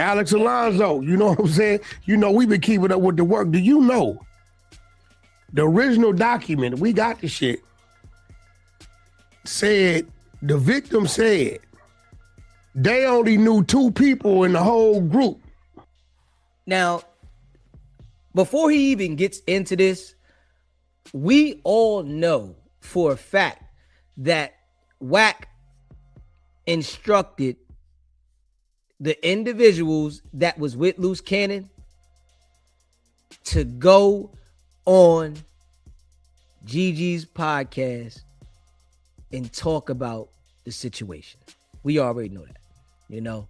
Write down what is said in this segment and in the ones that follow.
Alex Alonso, you know what I'm saying? You know, we've been keeping up with the work. Do you know the original document, we got the shit, said, the victim said, they only knew 2 people in the whole group. Now, before he even gets into this, we all know for a fact that Wack instructed the individuals that was with Luce Cannon to go on Gigi's podcast and talk about the situation. We already know that, you know.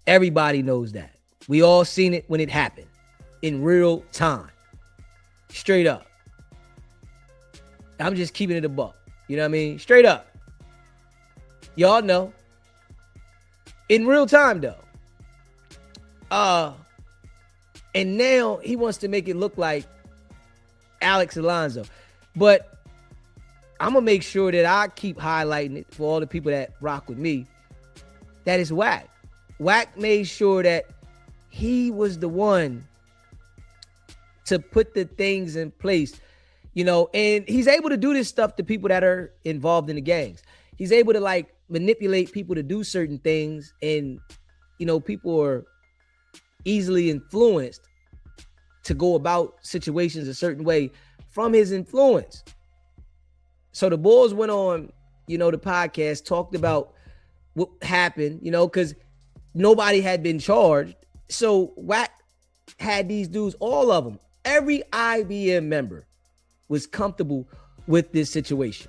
Everybody knows that. We all seen it when it happened in real time. Straight up. I'm just keeping it a buck. You know what I mean? Straight up. Y'all know. In real time, though. And now he wants to make it look like Alex Alonso. But I'm going to make sure that I keep highlighting it for all the people that rock with me. That is Wack. Wack made sure that he was the one to put the things in place, you know, and he's able to do this stuff to people that are involved in the gangs. He's able to like manipulate people to do certain things, and, you know, people are easily influenced to go about situations a certain way from his influence. So the boys went on, you know, the podcast, talked about what happened, you know, because nobody had been charged. So Wack had these dudes, all of them, every IBM member was comfortable with this situation,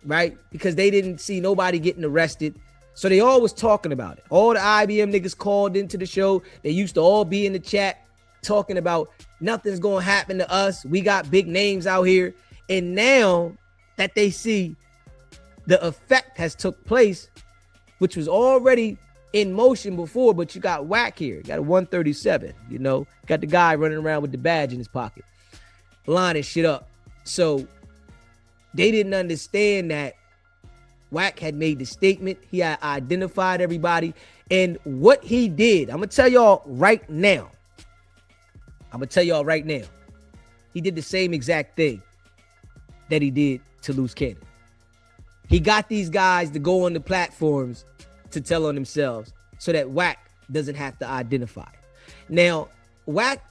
right? Because they didn't see nobody getting arrested. So they all was talking about it. All the IBM niggas called into the show. They used to all be in the chat talking about nothing's going to happen to us. We got big names out here. And now that they see the effect has took place, which was already in motion before, but you got Wack here. You got a 137, you know, got the guy running around with the badge in his pocket, lining shit up. So they didn't understand that Wack had made the statement. He had identified everybody. And what he did, I'm going to tell y'all right now. He did the same exact thing that he did to Luce Cannon. He got these guys to go on the platforms to tell on themselves so that Wack doesn't have to identify. Now, Wack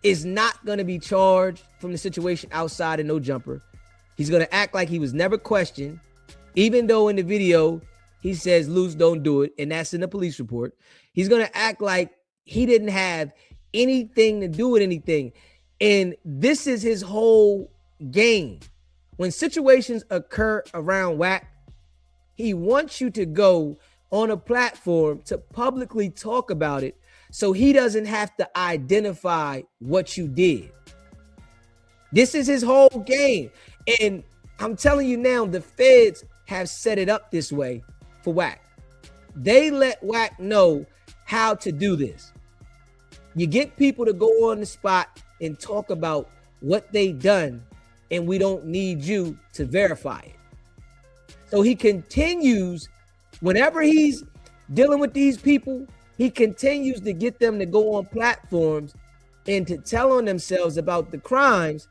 is not going to be charged from the situation outside of No Jumper. He's going to act like he was never questioned, even though in the video he says Luce don't do it, and that's in the police report. He's going to act like he didn't have anything to do with anything. And this is his whole game. When situations occur around Wack, he wants you to go on a platform to publicly talk about it so he doesn't have to identify what you did. This is his whole game. And I'm telling you now, the feds have set it up this way for Wack. They let Wack know how to do this. You get people to go on the spot and talk about what they done, and we don't need you to verify it. So he continues, whenever he's dealing with these people, he continues to get them to go on platforms and to tell on themselves about the crimes,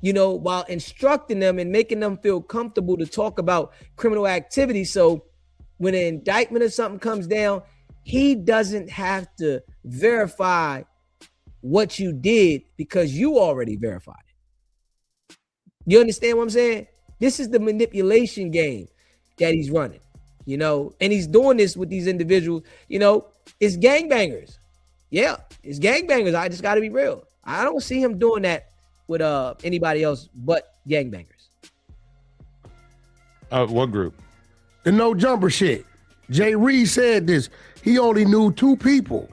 you know, while instructing them and making them feel comfortable to talk about criminal activity. So when an indictment or something comes down, he doesn't have to verify what you did because you already verified it. You understand what I'm saying? This is the manipulation game that he's running, you know, and he's doing this with these individuals. You know, it's gangbangers. Yeah, it's gangbangers. I just got to be real. I don't see him doing that with anybody else but gangbangers. What group? The No Jumper shit. Jay Reed said this. He only knew 2 people,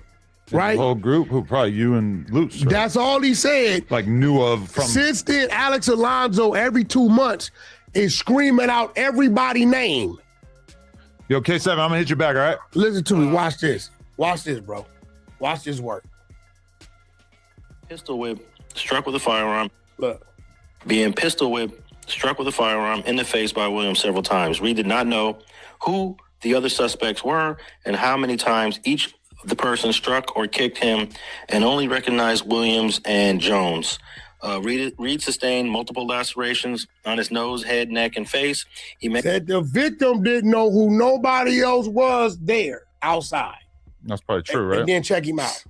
right? The whole group, who probably you and Luce. Right? That's all he said. Like knew of from. Since then, Alex Alonso every 2 months is screaming out everybody's name. Yo, K7, I'm gonna hit you back, all right? Listen to me. Watch this. Watch this, bro. Watch this work. Pistol whip, struck with a firearm. Look. Being pistol whipped, struck with a firearm in the face by Williams several times. Reed did not know who the other suspects were and how many times each the person struck or kicked him and only recognized Williams and Jones. Reed sustained multiple lacerations on his nose, head, neck, and face. He said the victim didn't know who nobody else was there outside. That's probably true, right? And then check him out.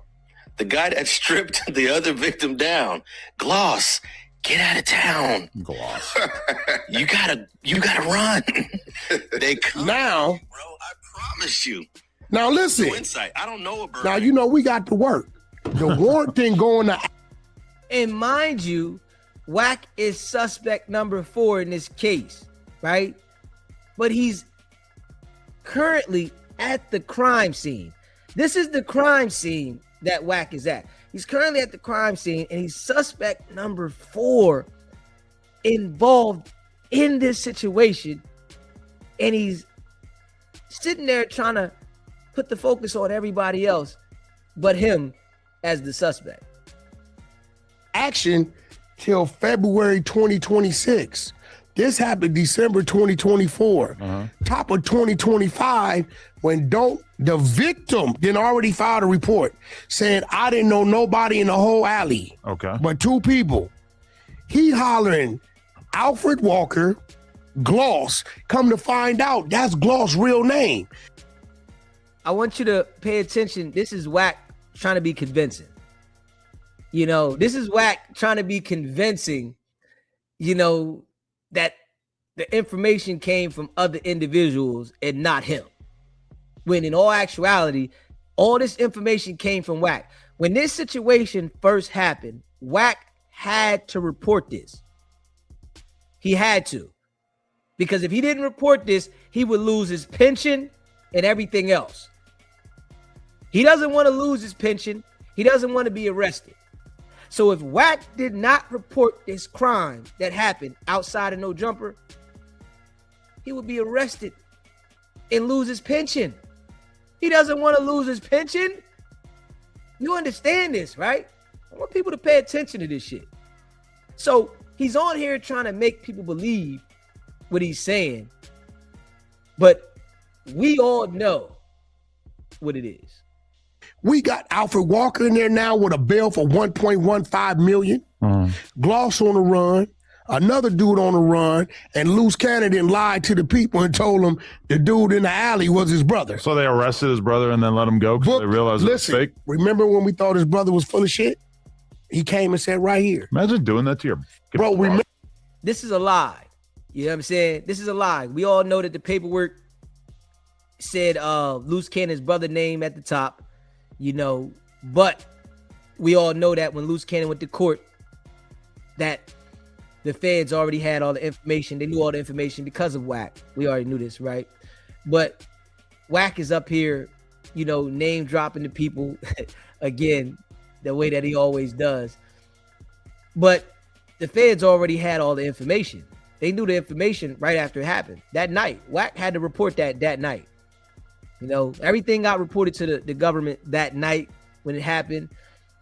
The guy that stripped the other victim down, Gloss, get out of town. Gloss. you gotta run. They come now, bro. I promise you. Now listen. No insight. I don't know about. Now you know we got to work. The warrant thing going to. And mind you, Wack is suspect number 4 in this case, right? But he's currently at the crime scene. This is the crime scene that Wack is at. He's currently at the crime scene, and he's suspect number 4 involved in this situation. And he's sitting there trying to put the focus on everybody else but him as the suspect. Action till February 2026. This happened December 2024. Top of 2025, when the victim then already filed a report saying, I didn't know nobody in the whole alley. Okay. But 2 people. He hollering Alfred Walker, Gloss. Come to find out, that's Gloss' real name. I want you to pay attention. This is Wack trying to be convincing. You know, this is Wack trying to be convincing, you know, that the information came from other individuals and not him. When in all actuality, all this information came from Wack. When this situation first happened, Wack had to report this. He had to. Because if he didn't report this, he would lose his pension and everything else. He doesn't want to lose his pension. He doesn't want to be arrested. So if Wack did not report this crime that happened outside of No Jumper, he would be arrested and lose his pension. He doesn't want to lose his pension. You understand this, right? I want people to pay attention to this shit. So he's on here trying to make people believe what he's saying, but we all know what it is. We got Alfred Walker in there now with a bail for $1.15 million. Gloss on the run, another dude on the run, and Luce Cannon lied to the people and told them the dude in the alley was his brother. So they arrested his brother and then let him go because they realized it was fake? Remember when we thought his brother was full of shit? He came and said right here. Imagine doing that to your bro. Remember, this is a lie. You know what I'm saying? This is a lie. We all know that the paperwork said Luce Cannon's brother name at the top. You know, but we all know that when Luce Cannon went to court, that the feds already had all the information. They knew all the information because of Wack. We already knew this, right? But Wack is up here, you know, name dropping the people again, the way that he always does. But the feds already had all the information. They knew the information right after it happened. That night, Wack had to report that night. You know, everything got reported to the government that night when it happened.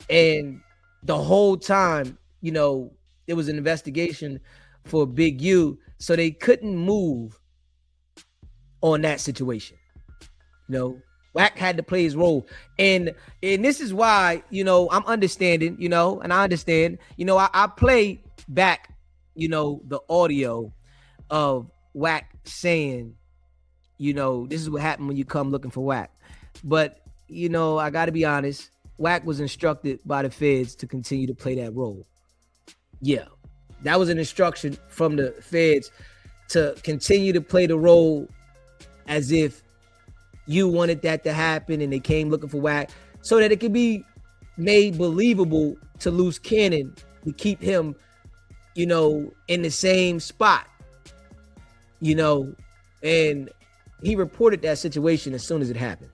And the whole time, you know, it was an investigation for Big U. So they couldn't move on that situation. You know, Wack had to play his role. And this is why, you know, I'm understanding, you know, and I understand, you know, I play back, you know, the audio of Wack saying, you know, this is what happened when you come looking for Wack. But, you know, I got to be honest. Wack was instructed by the feds to continue to play that role. Yeah, that was an instruction from the feds to continue to play the role as if you wanted that to happen and they came looking for Wack so that it could be made believable to Luce Cannon to keep him, you know, in the same spot, you know, and he reported that situation as soon as it happened.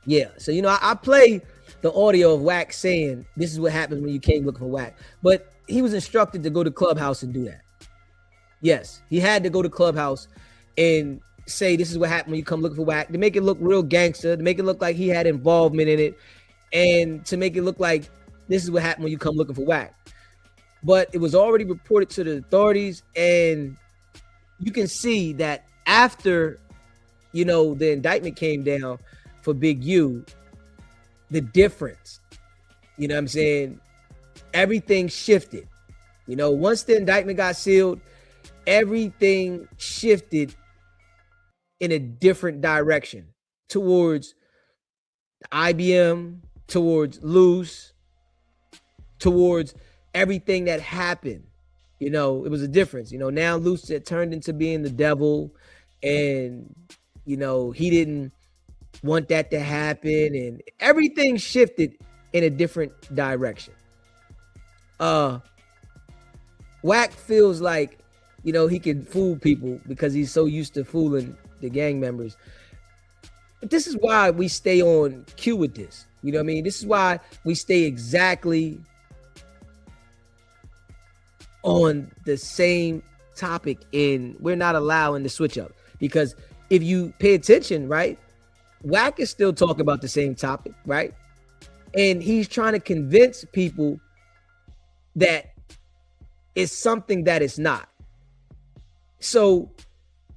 Yeah, so, you know, I play the audio of Wack saying this is what happens when you came looking for Wack. But he was instructed to go to Clubhouse and do that. Yes, he had to go to Clubhouse and say this is what happened when you come looking for Wack, to make it look real gangster, to make it look like he had involvement in it, and to make it look like this is what happened when you come looking for Wack. But it was already reported to the authorities, and you can see that after, you know, the indictment came down for Big U, the difference, you know what I'm saying? Everything shifted. You know, once the indictment got sealed, everything shifted in a different direction towards IBM, towards Luce, towards everything that happened. You know, it was a difference. You know, now Luce had turned into being the devil, and, you know, he didn't want that to happen, and everything shifted in a different direction. Wack feels like, you know, he can fool people because he's so used to fooling the gang members. But this is why we stay on cue with this. You know what I mean? This is why we stay exactly on the same topic, and we're not allowing the switch up. Because if you pay attention, right, Wack is still talking about the same topic, right? And he's trying to convince people that it's something that it's not. So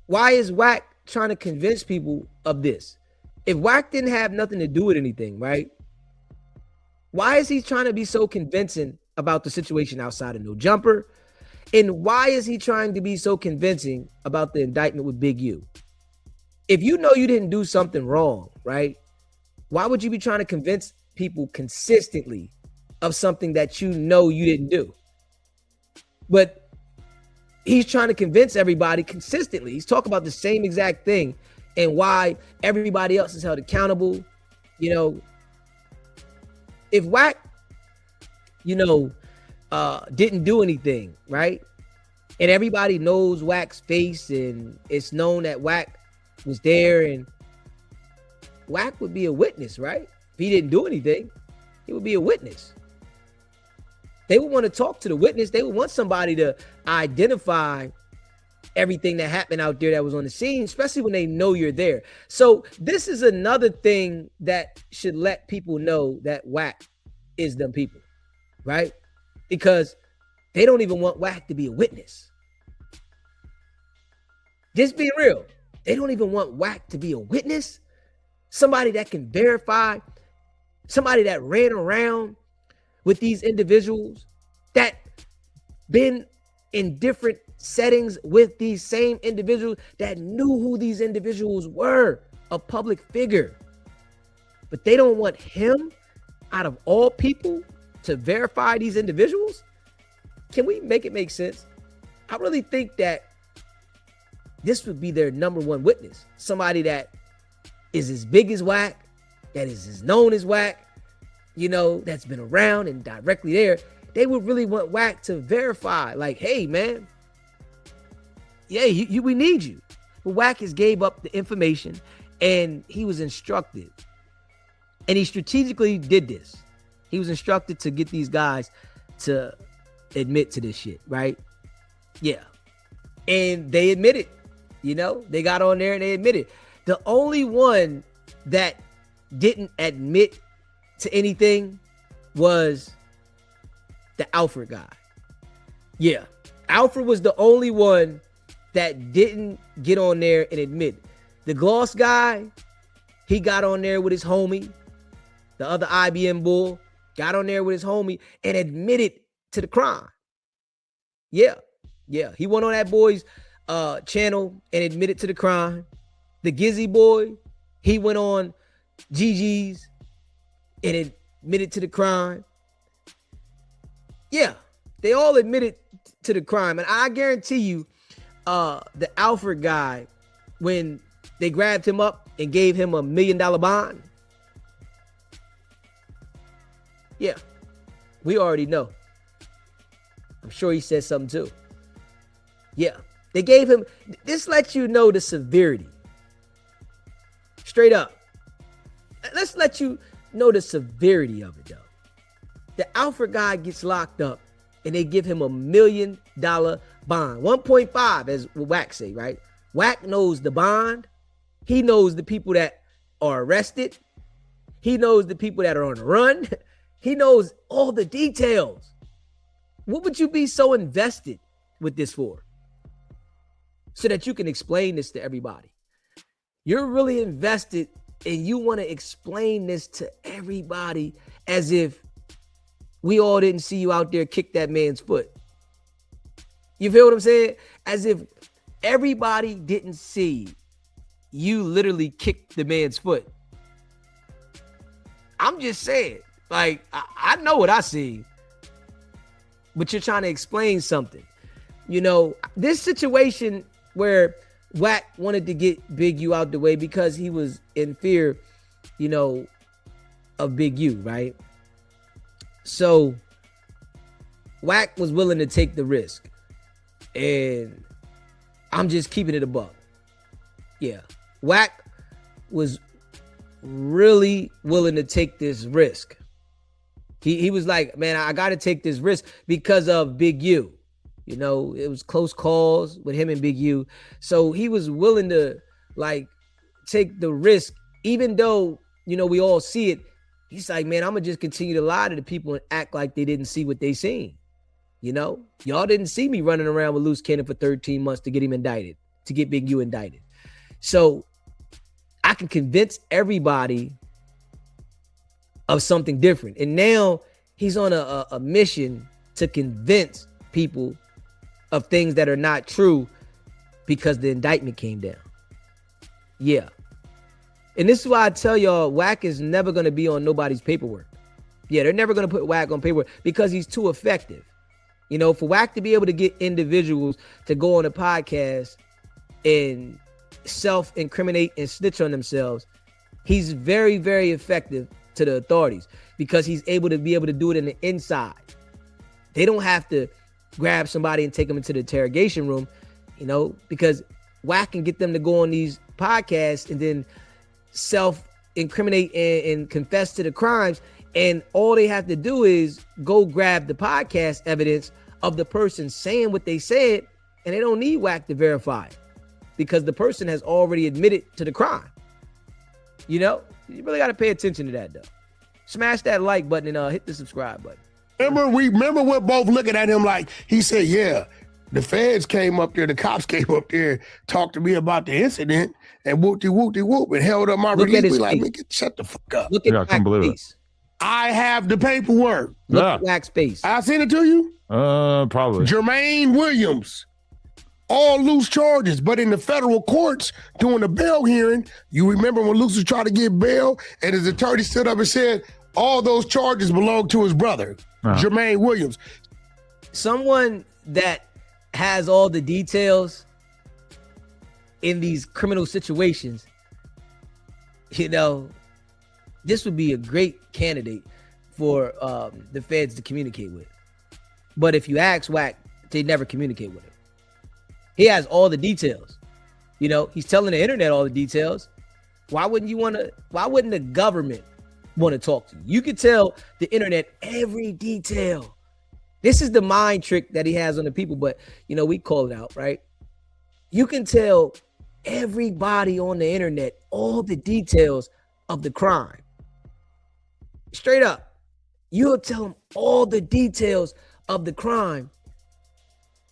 why is Wack trying to convince people of this? If Wack didn't have nothing to do with anything, right? Why is he trying to be so convincing about the situation outside of No Jumper? And why is he trying to be so convincing about the indictment with Big U? If you know you didn't do something wrong, right? Why would you be trying to convince people consistently of something that you know you didn't do? But he's trying to convince everybody consistently. He's talking about the same exact thing and why everybody else is held accountable. You know, if Wack, you know, didn't do anything, right? And everybody knows Wack's face, and it's known that Wack was there, and Wack would be a witness, right? If he didn't do anything, he would be a witness. They would want to talk to the witness. They would want somebody to identify everything that happened out there that was on the scene, especially when they know you're there. So this is another thing that should let people know that Wack is them people, right? Because they don't even want Wack to be a witness. Just being real. They don't even want Wack to be a witness. Somebody that can verify, somebody that ran around with these individuals, that been in different settings with these same individuals, that knew who these individuals were, a public figure. But they don't want him, out of all people, to verify these individuals. Can we make it make sense? I really think that this would be their number one witness. Somebody that is as big as Wack, that is as known as Wack, you know, that's been around and directly there. They would really want Wack to verify, like, hey, man, yeah, we need you. But Wack has gave up the information, and he was instructed. And he strategically did this. He was instructed to get these guys to admit to this shit, right? Yeah. And they admitted, you know, they got on there and they admitted. The only one that didn't admit to anything was the Alfred guy. Yeah. Alfred was the only one that didn't get on there and admit. The Gloss guy, he got on there with his homie. The other IBM bull got on there with his homie and admitted to the crime. Yeah. Yeah. He went on that boy's channel and admitted to the crime. The Gizzy boy, he went on GG's and admitted to the crime. Yeah, they all admitted to the crime. And I guarantee you, the Alfred guy, when they grabbed him up and gave him $1 million bond, yeah, we already know. I'm sure he said something too. Yeah, they gave him, this lets you know the severity. Straight up. Let's let you know the severity of it, though. The Alfred guy gets locked up and they give him $1 million bond. 1.5, as Wack say, right? Wack knows the bond. He knows the people that are arrested. He knows the people that are on the run. He knows all the details. What would you be so invested with this for? So that you can explain this to everybody. You're really invested and you want to explain this to everybody as if we all didn't see you out there kick that man's foot. You feel what I'm saying? As if everybody didn't see you literally kick the man's foot. I'm just saying, like, I know what I see, but you're trying to explain something. You know, this situation where Wack wanted to get Big U out the way because he was in fear, you know, of Big U, right? So Wack was willing to take the risk. And I'm just keeping it a buck. Yeah. Wack was really willing to take this risk. He was like, man, I got to take this risk because of Big U. You know, it was close calls with him and Big U. So he was willing to, like, take the risk, even though, you know, we all see it. He's like, man, I'm going to just continue to lie to the people and act like they didn't see what they seen. You know, y'all didn't see me running around with Luce Cannon for 13 months to get him indicted, to get Big U indicted. So I can convince everybody of something different. And now he's on a mission to convince people of things that are not true because the indictment came down. Yeah. And this is why I tell y'all, Wack is never going to be on nobody's paperwork. Yeah, they're never going to put Wack on paperwork because he's too effective. You know, for Wack to be able to get individuals to go on a podcast and self-incriminate and snitch on themselves, he's very, very effective to the authorities because he's able to do it in the inside. They don't have to grab somebody and take them into the interrogation room, you know, because Wack can get them to go on these podcasts and then self-incriminate and confess to the crimes. And all they have to do is go grab the podcast evidence of the person saying what they said, and they don't need Wack to verify it because the person has already admitted to the crime. You know, you really got to pay attention to that, though. Smash that like button and hit the subscribe button. Remember we're both looking at him like he said, yeah, the feds came up there, the cops came up there, talked to me about the incident, and whoop-de-whoop-de-whoop, and held up my release. We like, man, shut the fuck up. Look at Wack's face. I have the paperwork. Look at Wack's face. I sent it to you? Probably. Jermaine Williams. All loose charges, but in the federal courts during the bail hearing, you remember when Luce was trying to get bail and his attorney stood up and said all those charges belong to his brother, Jermaine Williams. Someone that has all the details in these criminal situations, you know, this would be a great candidate for the feds to communicate with. But if you ask Wack, they never communicate with him. He has all the details. You know, he's telling the internet all the details. Why wouldn't the government want to talk to you? You could tell the internet every detail. This is the mind trick that he has on the people, but, you know, we call it out, right? You can tell everybody on the internet all the details of the crime. Straight up. You'll tell them all the details of the crime,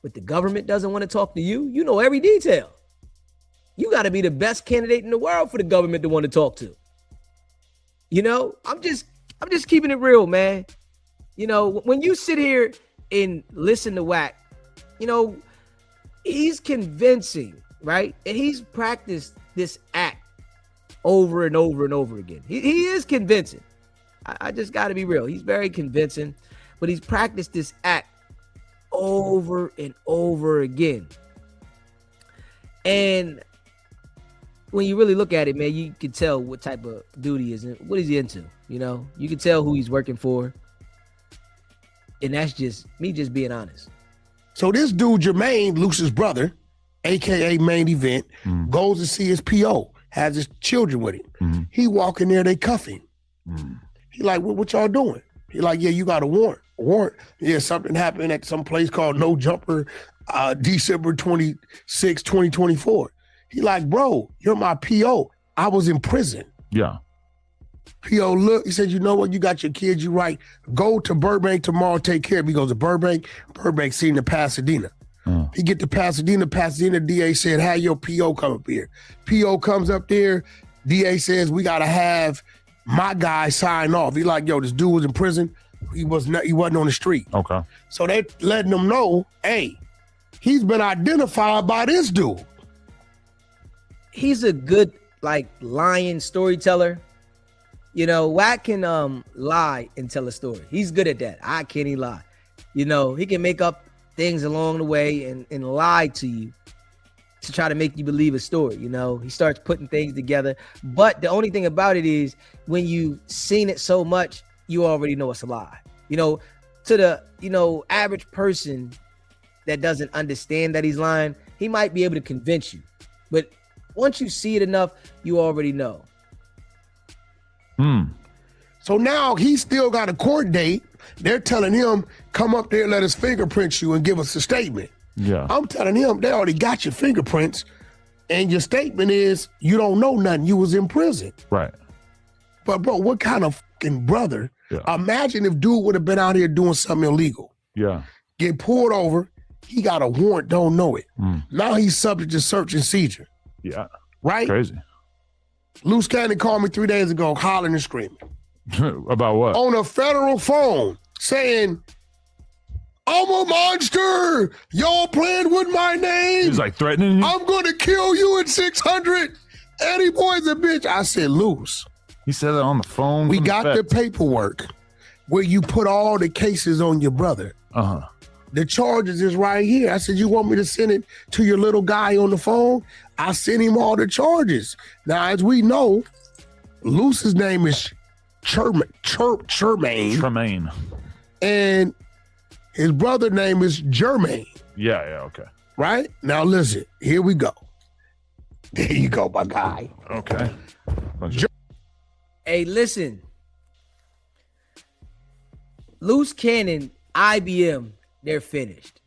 but the government doesn't want to talk to you. You know every detail. You got to be the best candidate in the world for the government to want to talk to. You know, I'm just keeping it real, man. You know, when you sit here and listen to Wack, you know, he's convincing, right? And he's practiced this act over and over and over again. He is convincing. I just got to be real. He's very convincing, but he's practiced this act over and over again. And when you really look at it, man, you can tell what type of dude he is and what is he into. You know, you can tell who he's working for. And that's just me just being honest. So this dude, Jermaine, Luce's brother, AKA Main Event, goes to see his PO, has his children with him. He walk in there, they cuff him. He like, what y'all doing? He like, yeah, you got a warrant. Yeah, something happened at some place called No Jumper, December 26, 2024. He like, bro, you're my PO. I was in prison. Yeah. PO, look, he said, you know what? You got your kids, you right. Go to Burbank tomorrow, take care of him. He goes to Burbank seen to Pasadena. He get to Pasadena, DA said, have your PO come up here. PO comes up there, DA says we gotta have my guy sign off. He like, yo, this dude was in prison. He wasn't on the street. Okay. So they letting them know, hey, he's been identified by this dude. He's a good lying storyteller. You know, Wack can lie and tell a story. He's good at that. I can't even lie. You know, he can make up things along the way and lie to you to try to make you believe a story. You know, he starts putting things together. But the only thing about it is when you've seen it so much, you already know it's a lie. You know, to the, average person that doesn't understand that he's lying, he might be able to convince you. But once you see it enough, you already know. So now he's still got a court date. They're telling him, come up there, let us fingerprint you and give us a statement. Yeah. I'm telling him, they already got your fingerprints and your statement is you don't know nothing. You was in prison. Right. But bro, what kind of fucking brother? Yeah. Imagine if dude would have been out here doing something illegal. Yeah. Get pulled over. He got a warrant, don't know it. Now he's subject to search and seizure. Yeah. Right? Crazy. Luce Cannon called me 3 days ago, hollering and screaming. About what? On a federal phone, saying, I'm a monster. Y'all playing with my name. He's like threatening you? I'm going to kill you in 600. Eddie Boy's a bitch. I said, Luce. He said that on the phone. We got the paperwork where you put all the cases on your brother. Uh-huh. The charges is right here. I said, you want me to send it to your little guy on the phone? I sent him all the charges. Now, as we know, Luce's name is Tremaine. And his brother name is Jermaine. Yeah, okay. Right? Now, listen, here we go. There you go, my guy. Okay. Hey, listen. Luce Cannon, IBM, they're finished.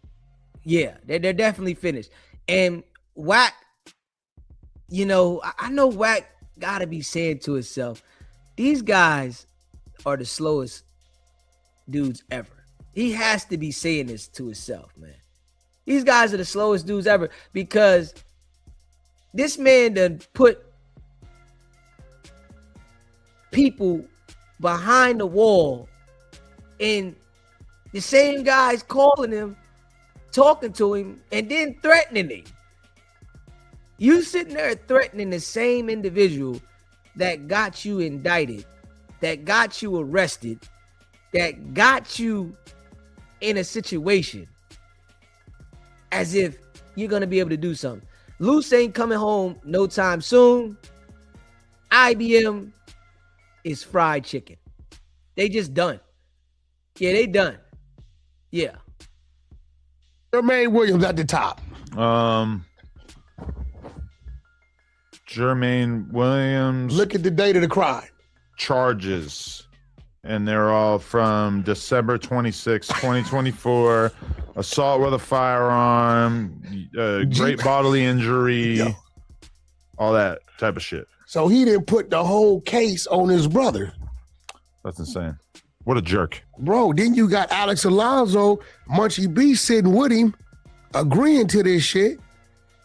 Yeah, they're definitely finished. And Wack, I know Wack gotta be saying to himself, these guys are the slowest dudes ever. He has to be saying this to himself, man. These guys are the slowest dudes ever because this man done put people behind the wall and the same guys calling him, talking to him, and then threatening him. You sitting there threatening the same individual that got you indicted, that got you arrested, that got you in a situation as if you're going to be able to do something. Luce ain't coming home no time soon. IBM is fried chicken. They just done. Yeah, they done. Yeah. Jermaine Williams at the top. Jermaine Williams. Look at the date of the crime. Charges. And they're all from December 26, 2024. Assault with a firearm, great bodily injury, all that type of shit. So he didn't put the whole case on his brother. That's insane. What a jerk. Bro, then you got Alex Alonso, Munchie B sitting with him, agreeing to this shit.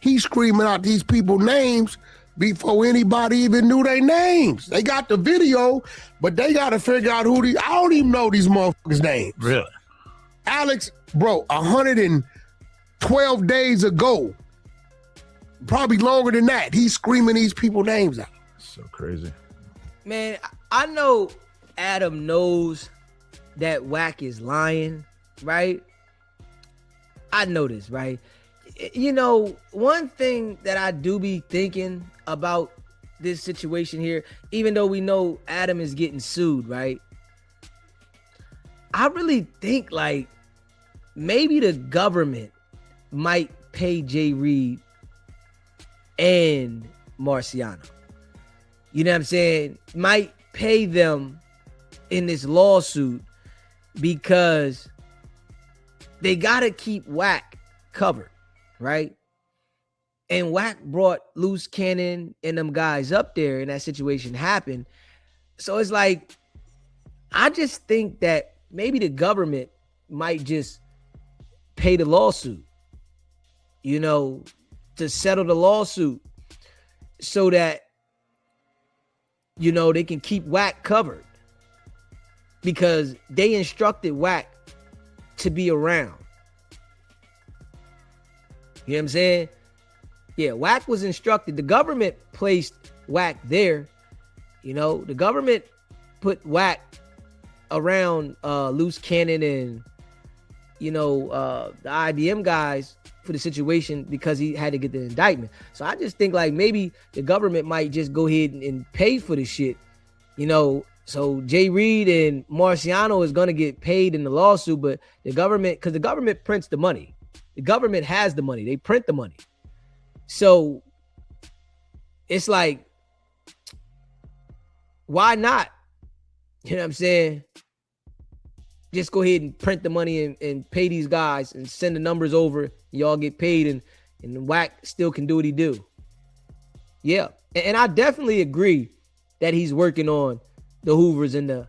He's screaming out these people's names before anybody even knew their names. They got the video, but they got to figure out who I don't even know these motherfuckers' names. Really? Alex, bro, 112 days ago, probably longer than that, he's screaming these people's names out. So crazy. Man, I know Adam knows that Wack is lying, right? I know this, right? One thing that I do be thinking about this situation here, even though we know Adam is getting sued, right? I really think maybe the government might pay Jay Reed and Marciano. You know what I'm saying? Might pay them in this lawsuit because they got to keep Wack covered, right? And Wack brought Luce Cannon and them guys up there and that situation happened. So it's I just think that maybe the government might just pay the lawsuit, to settle the lawsuit so that they can keep Wack covered because they instructed Wack to be around. You know what I'm saying? Yeah, Wack was instructed. The government placed Wack there. The government put Wack around Luce Cannon and the IBM guys for the situation because he had to get the indictment. So I just think like maybe the government might just go ahead and pay for the shit. So Jay Reid and Marciano is gonna get paid in the lawsuit, but the government, because the government prints the money. The government has the money. They print the money. So it's like, why not? You know what I'm saying? Just go ahead and print the money and pay these guys and send the numbers over. Y'all get paid and Wack still can do what he do. Yeah. And I definitely agree that he's working on the Hoovers and the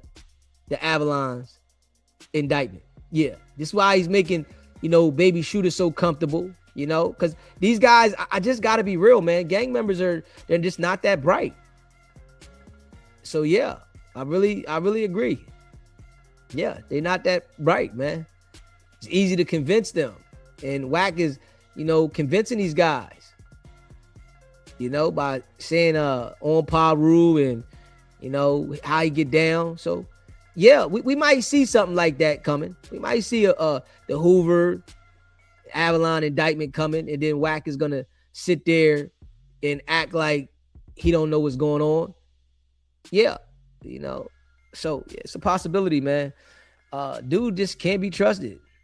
Avalon's indictment. Yeah. This is why he's making, Baby Shooter so comfortable, because these guys, I just got to be real, man. Gang members they're just not that bright. So yeah, I really agree. Yeah, they're not that bright, man. It's easy to convince them. And Wack is, convincing these guys, by saying on Paru and, how he get down. So, yeah, we might see something like that coming. We might see the Hoover, Avalon indictment coming, and then Wack is going to sit there and act like he don't know what's going on. Yeah, so yeah, it's a possibility, man. Dude just can't be trusted.